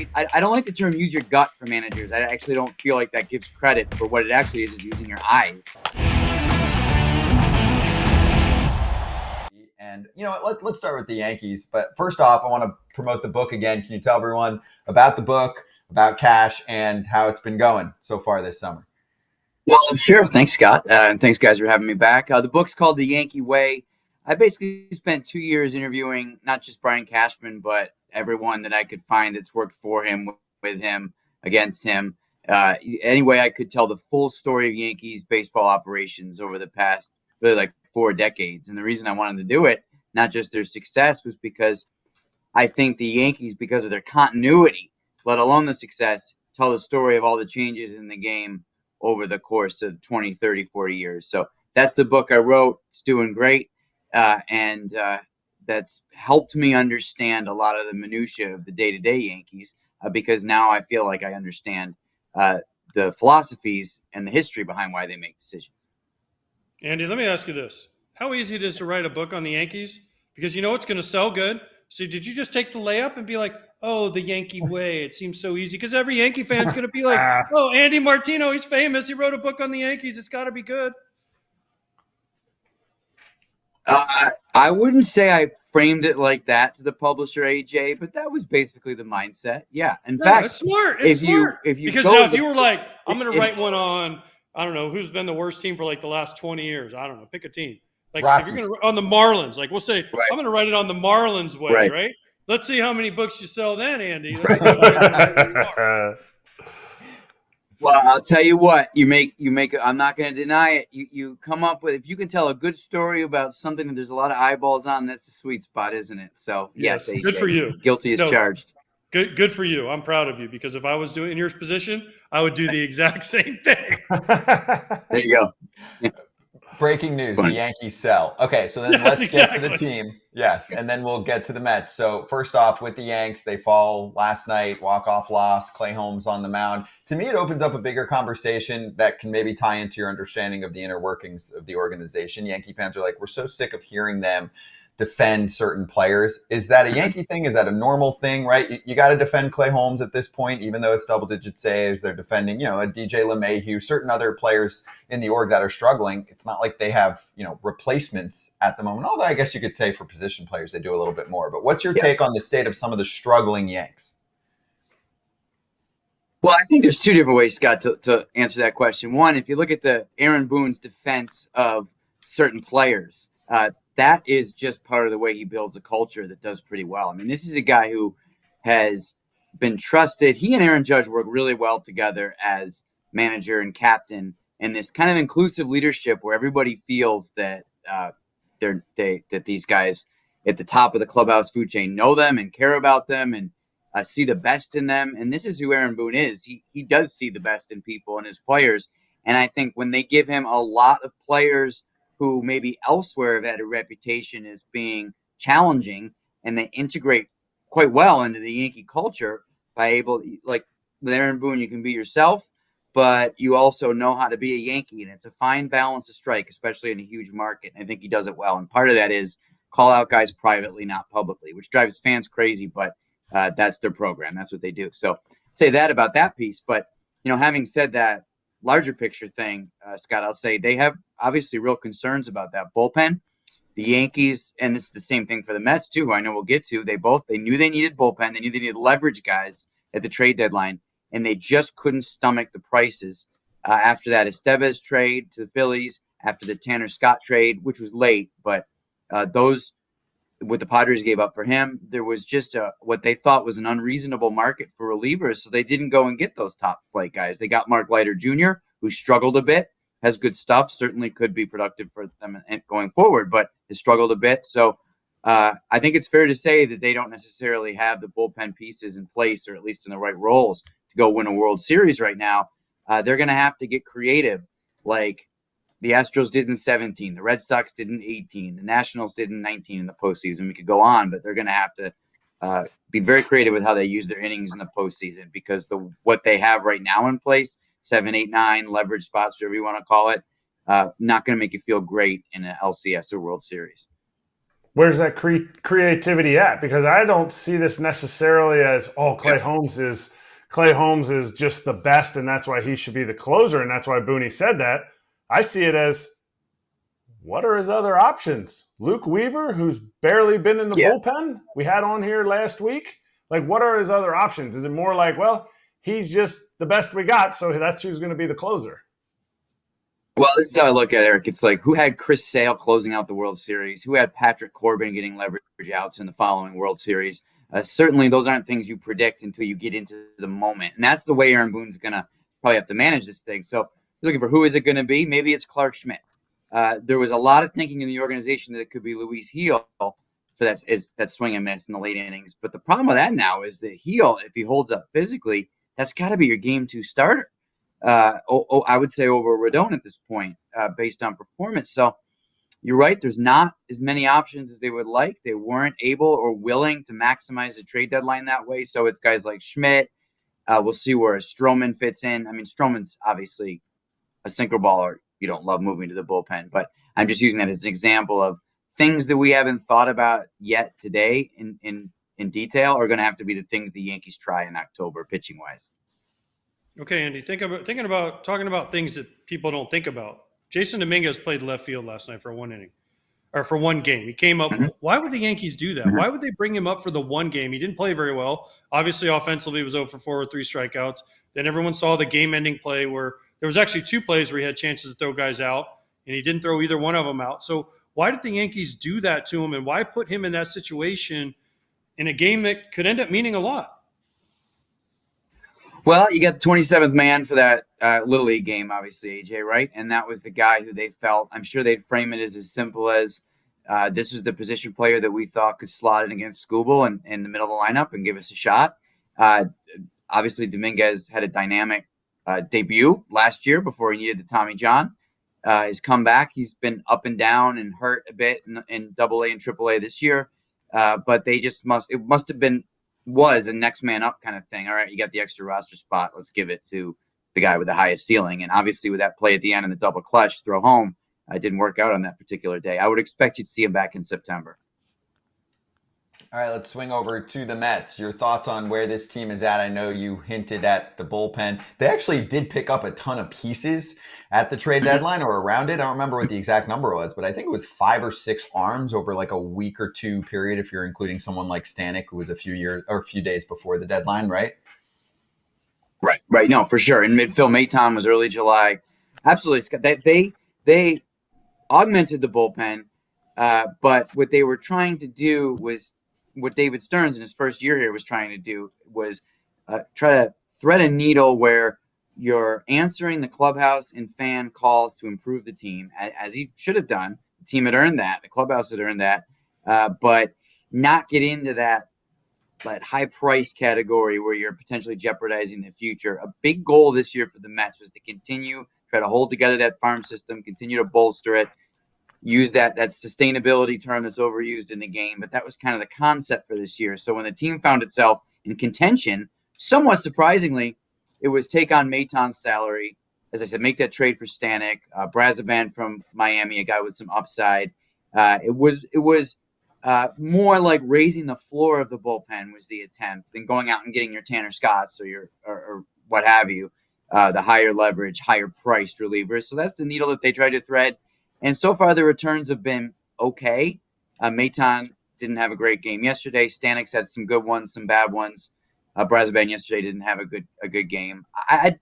mean, I don't like the term use your gut for managers. I actually don't feel like that gives credit for what it actually is using your eyes. And you know what, let's start with the Yankees. But first off, I want to promote the book again. Can you tell everyone about the book, about Cash, and how it's been going so far this summer? Well, sure. Thanks, Scott. And thanks, guys, for having me back. The book's called The Yankee Way. I basically spent 2 years interviewing not just Brian Cashman, but everyone that I could find that's worked for him, with him, against him. Any way I could tell the full story of Yankees baseball operations over the past really like 4 decades. And the reason I wanted to do it, not just their success, was because I think the Yankees, because of their continuity, let alone the success, tell the story of all the changes in the game over the course of 20, 30, 40 years. So that's the book I wrote. It's doing great. And that's helped me understand a lot of the minutia of the day-to-day Yankees, because now I feel like I understand the philosophies and the history behind why they make decisions. Andy, let me ask you this. How easy it is to write a book on the Yankees? Because you know it's going to sell good. So did you just take the layup and be like, oh, the Yankee way? It seems so easy. Because every Yankee fan's going to be like, oh, Andy Martino, he's famous. He wrote a book on the Yankees. It's got to be good. I wouldn't say I framed it like that to the publisher, AJ, but that was basically the mindset. Yeah. In fact, it's smart. It's smart. Because now if you were like, I'm going to write one on, I don't know, who's been the worst team for like the last 20 years. I don't know. Pick a team. Like Rockies. If you're going to on the Marlins, like we'll say, right. I'm going to write it on the Marlins way, right? Let's see how many books you sell then, Andy. Let's see how Well, I'll tell you what, you make. I'm not going to deny it. You come up with, if you can tell a good story about something that there's a lot of eyeballs on, that's the sweet spot, isn't it? So yes, good for you. Guilty as charged. Good for you. I'm proud of you, because if I was in your position, I would do the exact same thing. There you go. Breaking news, the Yankees sell. Okay, so then let's get to the team. Yes, and then we'll get to the Mets. So first off, with the Yanks, they fall last night, walk-off loss, Clay Holmes on the mound. To me, it opens up a bigger conversation that can maybe tie into your understanding of the inner workings of the organization. Yankee fans are like, we're so sick of hearing them defend certain players. Is that a Yankee thing? Is that a normal thing, right? You got to defend Clay Holmes at this point, even though it's double-digit saves. They're defending, a DJ LeMahieu, certain other players in the org that are struggling. It's not like they have, replacements at the moment. Although I guess you could say for position players, they do a little bit more. But what's your take on the state of some of the struggling Yanks? Well, I think there's two different ways, Scott, to answer that question. One, if you look at the Aaron Boone's defense of certain players, that is just part of the way he builds a culture that does pretty well. I mean, this is a guy who has been trusted. He and Aaron Judge work really well together as manager and captain, and this kind of inclusive leadership where everybody feels that that these guys at the top of the clubhouse food chain know them and care about them and see the best in them. And this is who Aaron Boone is. He does see the best in people and his players. And I think when they give him a lot of players who maybe elsewhere have had a reputation as being challenging, and they integrate quite well into the Yankee culture like with Aaron Boone, you can be yourself, but you also know how to be a Yankee, and it's a fine balance to strike, especially in a huge market. And I think he does it well. And part of that is call out guys privately, not publicly, which drives fans crazy, but that's their program. That's what they do. So I'd say that about that piece. But, having said that, larger picture thing, Scott, I'll say they have obviously real concerns about that bullpen. The Yankees, and this is the same thing for the Mets too, who I know we'll get to, they knew they needed bullpen. They knew they needed leverage guys at the trade deadline, and they just couldn't stomach the prices. After that Estevez trade to the Phillies, after the Tanner Scott trade, which was late, but what the Padres gave up for him, there was just what they thought was an unreasonable market for relievers, so they didn't go and get those top flight guys. They got Mark Leiter Jr., who struggled a bit, has good stuff, certainly could be productive for them going forward, but has struggled a bit. So I think it's fair to say that they don't necessarily have the bullpen pieces in place, or at least in the right roles, to go win a World Series right now. They're going to have to get creative, like the Astros did in 17, the Red Sox did in 18, the Nationals did in 19 in the postseason. We could go on, but they're going to have to be very creative with how they use their innings in the postseason, because what they have right now in place, 7, 8, 9, leverage spots, whatever you want to call it, not going to make you feel great in an LCS or World Series. where's that creativity at? Because I don't see this necessarily as, Clay Holmes is just the best, and that's why he should be the closer, and that's why Booney said that. I see it as, what are his other options? Luke Weaver, who's barely been in the bullpen, we had on here last week. Like, what are his other options? Is it more like, well, he's just the best we got, so that's who's going to be the closer? Well, this is how I look at it, Eric. It's like, who had Chris Sale closing out the World Series? Who had Patrick Corbin getting leverage outs in the following World Series? Certainly, those aren't things you predict until you get into the moment. And that's the way Aaron Boone's going to probably have to manage this thing. So you're looking for who is it going to be? Maybe it's Clark Schmidt. There was a lot of thinking in the organization that it could be Luis Heel for that swing and miss in the late innings. But the problem with that now is that Heel, if he holds up physically, that's got to be your game 2 starter. I would say over Rodon at this point, based on performance. So you're right. There's not as many options as they would like. They weren't able or willing to maximize the trade deadline that way. So it's guys like Schmidt. We'll see where Stroman fits in. I mean, Stroman's obviously a sinker baller. You don't love moving to the bullpen, but I'm just using that as an example of things that we haven't thought about yet today in detail are going to have to be the things the Yankees try in October pitching wise. Okay, Andy, talking about things that people don't think about. Jasson Dominguez played left field last night for for one game. He came up. Mm-hmm. Why would the Yankees do that? Mm-hmm. Why would they bring him up for the one game? He didn't play very well. Obviously, offensively, he was 0 for 4 with 3 strikeouts. Then everyone saw the game-ending play where there was actually 2 plays where he had chances to throw guys out, and he didn't throw either one of them out. So why did the Yankees do that to him, and why put him in that situation in a game that could end up meaning a lot? Well, you got the 27th man for that Little League game, obviously, AJ, right? And that was the guy who they felt, I'm sure they'd frame it as simple as this was the position player that we thought could slot in against Skubal and in the middle of the lineup and give us a shot. Obviously, Dominguez had a dynamic debut last year before he needed the Tommy John. His comeback, he's been up and down and hurt a bit in AA and AAA this year. But they just was a next man up kind of thing. All right, you got the extra roster spot. Let's give it to the guy with the highest ceiling. And obviously with that play at the end and the double clutch throw home, it didn't work out on that particular day. I would expect you'd see him back in September. All right, let's swing over to the Mets. Your thoughts on where this team is at? I know you hinted at the bullpen. They actually did pick up a ton of pieces at the trade deadline or around it. I don't remember what the exact number was, but I think it was 5 or 6 arms over like a week or 2 period, if you're including someone like Stanek, who was a few days before the deadline, right? Right. No, for sure. And Phil Maton was early July. Absolutely, Scott. They augmented the bullpen, but what they were trying to do was what David Stearns in his first year here was trying to do was try to thread a needle where you're answering the clubhouse and fan calls to improve the team, as he should have done. The team had earned that. The clubhouse had earned that, but not get into that high price category where you're potentially jeopardizing the future. A big goal this year for the Mets was to try to hold together that farm system, continue to bolster it, use that sustainability term that's overused in the game, but that was kind of the concept for this year. So when the team found itself in contention, somewhat surprisingly, it was take on Maton's salary. As I said, make that trade for Stanek, Brazoban from Miami, a guy with some upside. It was more like raising the floor of the bullpen was the attempt than going out and getting your Tanner Scotts or what have you, the higher leverage, higher priced relievers. So that's the needle that they tried to thread. And so far, the returns have been okay. Maton didn't have a great game yesterday. Stanek's had some good ones, some bad ones. Brazoban yesterday didn't have a good game. I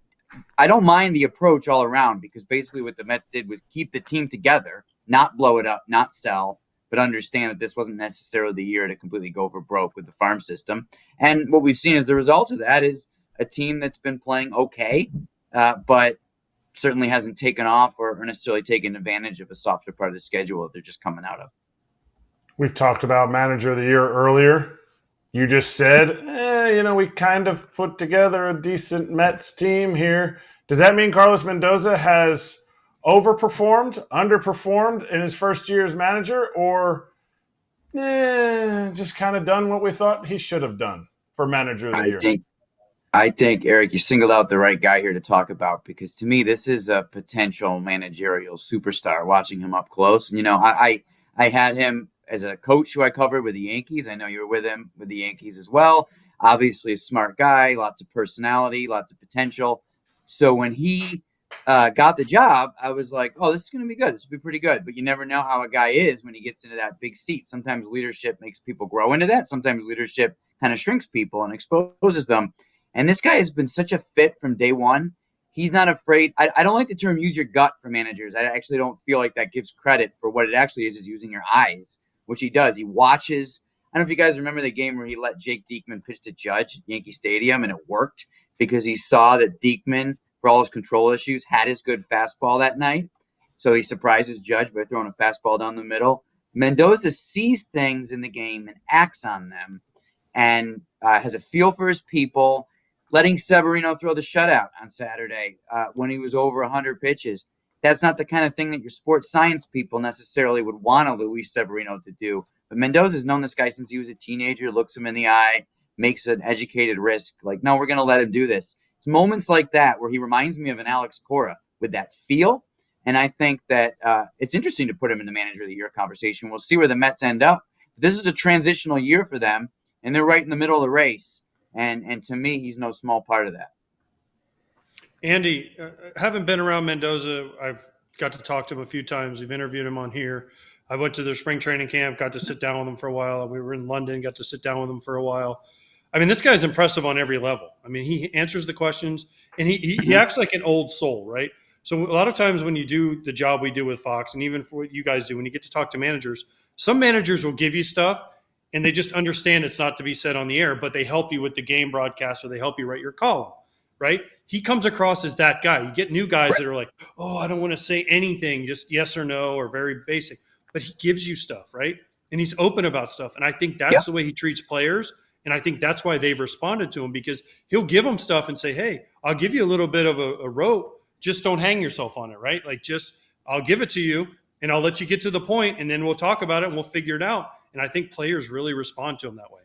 don't mind the approach all around because basically what the Mets did was keep the team together, not blow it up, not sell, but understand that this wasn't necessarily the year to completely go for broke with the farm system. And what we've seen as the result of that is a team that's been playing okay, but certainly hasn't taken off or necessarily taken advantage of a softer part of the schedule that they're just coming out of. We've talked about manager of the year earlier. You just said, we kind of put together a decent Mets team here. Does that mean Carlos Mendoza has overperformed, underperformed in his first year as manager, or just kind of done what we thought he should have done for manager of the year? I think, Eric, you singled out the right guy here to talk about because to me, this is a potential managerial superstar watching him up close. I had him as a coach who I covered with the Yankees. I know you were with him with the Yankees as well. Obviously a smart guy, lots of personality, lots of potential. So when he got the job, I was like, oh, this is going to be good. This will be pretty good. But you never know how a guy is when he gets into that big seat. Sometimes leadership makes people grow into that. Sometimes leadership kind of shrinks people and exposes them. And this guy has been such a fit from day one. He's not afraid. I don't like the term use your gut for managers. I actually don't feel like that gives credit for what it actually is using your eyes, which he does. He watches. I don't know if you guys remember the game where he let Jake Diekman pitch to Judge at Yankee Stadium, and it worked because he saw that Diekman, for all his control issues, had his good fastball that night. So he surprises Judge by throwing a fastball down the middle. Mendoza sees things in the game and acts on them and has a feel for his people. Letting Severino throw the shutout on Saturday when he was over 100 pitches. That's not the kind of thing that your sports science people necessarily would want a Luis Severino to do. But Mendoza's known this guy since he was a teenager, looks him in the eye, makes an educated risk. Like, no, we're going to let him do this. It's moments like that where he reminds me of an Alex Cora with that feel. And I think that it's interesting to put him in the manager of the year conversation. We'll see where the Mets end up. This is a transitional year for them, and they're right in the middle of the race. And to me, he's no small part of that. Andy, having been around Mendoza, I've got to talk to him a few times. We've interviewed him on here. I went to their spring training camp, got to sit down with him for a while. We were in London, got to sit down with him for a while. I mean, this guy's impressive on every level. I mean, he answers the questions, and he acts like an old soul, right? So a lot of times when you do the job we do with Fox, and even for what you guys do, when you get to talk to managers, some managers will give you stuff, and they just understand it's not to be said on the air, but they help you with the game broadcast or they help you write your column, right? He comes across as that guy. You get new guys that are like, oh, I don't want to say anything, just yes or no or very basic. But he gives you stuff, right? And he's open about stuff. And I think that's the way he treats players. And I think that's why they've responded to him, because he'll give them stuff and say, hey, I'll give you a little bit of a rope. Just don't hang yourself on it, right? Like, just I'll give it to you and I'll let you get to the point, and then we'll talk about it and we'll figure it out. And I think players really respond to him that way.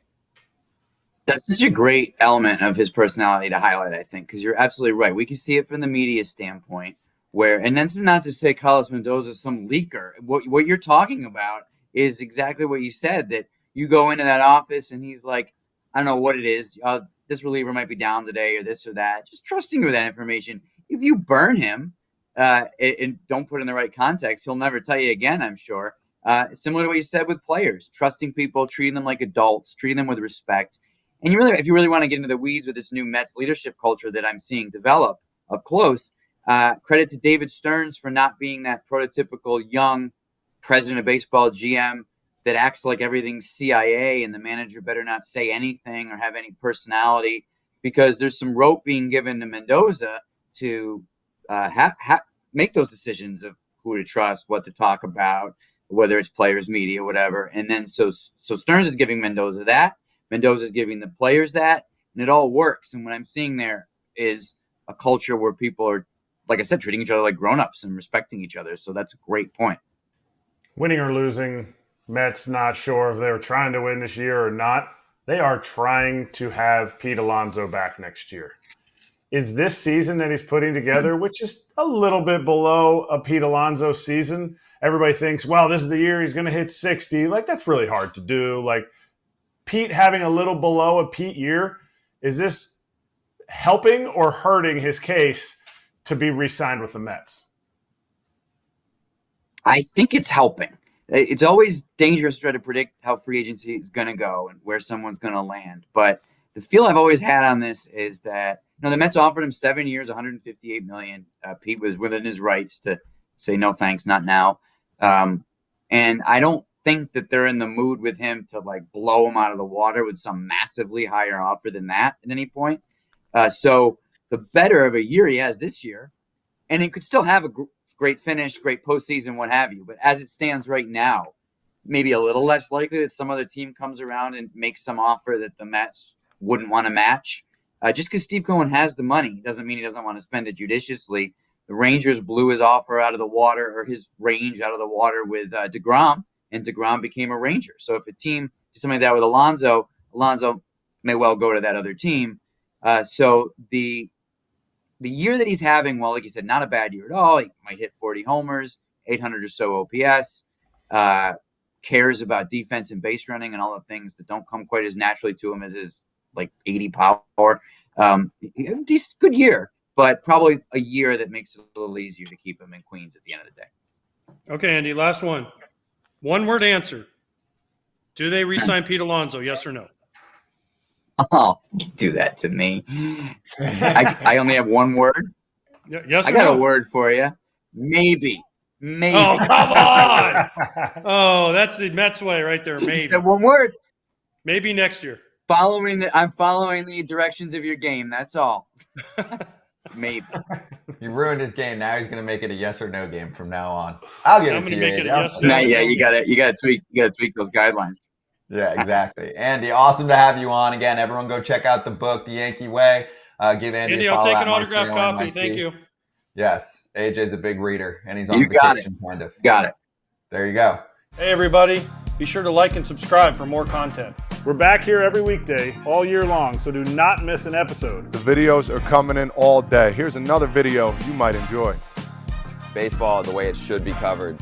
That's such a great element of his personality to highlight, I think, because you're absolutely right. We can see it from the media standpoint where, and this is not to say Carlos Mendoza is some leaker. What you're talking about is exactly what you said, that you go into that office and he's like, I don't know what it is. This reliever might be down today or this or that. Just trusting you with that information. If you burn him and don't put it in the right context, he'll never tell you again, I'm sure. Similar to what you said with players, trusting people, treating them like adults, treating them with respect. And if you really want to get into the weeds with this new Mets leadership culture that I'm seeing develop up close, credit to David Stearns for not being that prototypical young president of baseball GM that acts like everything's CIA and the manager better not say anything or have any personality, because there's some rope being given to Mendoza to make those decisions of who to trust, what to talk about, whether it's players, media, whatever. And then so Stearns is giving Mendoza that. Mendoza is giving the players that. And it all works. And what I'm seeing there is a culture where people are, like I said, treating each other like grown-ups and respecting each other. So that's a great point. Winning or losing, Mets not sure if they're trying to win this year or not. They are trying to have Pete Alonso back next year. Is this season that he's putting together, which is a little bit below a Pete Alonso season, everybody thinks, well, this is the year he's going to hit 60. Like, that's really hard to do. Like, Pete having a little below a Pete year, is this helping or hurting his case to be re-signed with the Mets? I think it's helping. It's always dangerous to try to predict how free agency is going to go and where someone's going to land. But the feel I've always had on this is that, the Mets offered him 7 years, $158 million. Pete was within his rights to say no thanks, not now. And I don't think that they're in the mood with him to like blow him out of the water with some massively higher offer than that at any point. So the better of a year he has this year, and he could still have a great finish, great postseason, what have you. But as it stands right now, maybe a little less likely that some other team comes around and makes some offer that the Mets wouldn't want to match. Just because Steve Cohen has the money doesn't mean he doesn't want to spend it judiciously. The Rangers blew his offer out of the water, or his range out of the water with DeGrom, and DeGrom became a Ranger. So if a team does something like that with Alonzo may well go to that other team. So the year that he's having, well, like you said, not a bad year at all. He might hit 40 homers, 800 or so OPS, cares about defense and base running and all the things that don't come quite as naturally to him as his like 80 power. Decent, good year, but probably a year that makes it a little easier to keep him in Queens at the end of the day. Okay, Andy, last one. One word answer. Do they re-sign Pete Alonso? Yes or no? Oh, do that to me. I only have one word. Yes or I got no? a word for you. Maybe. Oh, come on. Oh, that's the Mets way right there. Maybe. That one word. Maybe next year. I'm following the directions of your game. That's all. Maybe. You ruined his game. Now he's going to make it a yes or no game from now on. I'll give it to you. Make it a yes or no. Yeah, you gotta tweak those guidelines. Yeah, exactly. Andy, awesome to have you on again. Everyone go check out the book, The Yankee Way. Give Andy a follow. I'll take an autographed copy. Thank you. Yes, AJ's a big reader, and he's on vacation, kind of. Got it. There you go. Hey, everybody. Be sure to like and subscribe for more content. We're back here every weekday, all year long, so do not miss an episode. The videos are coming in all day. Here's another video you might enjoy. Baseball the way it should be covered.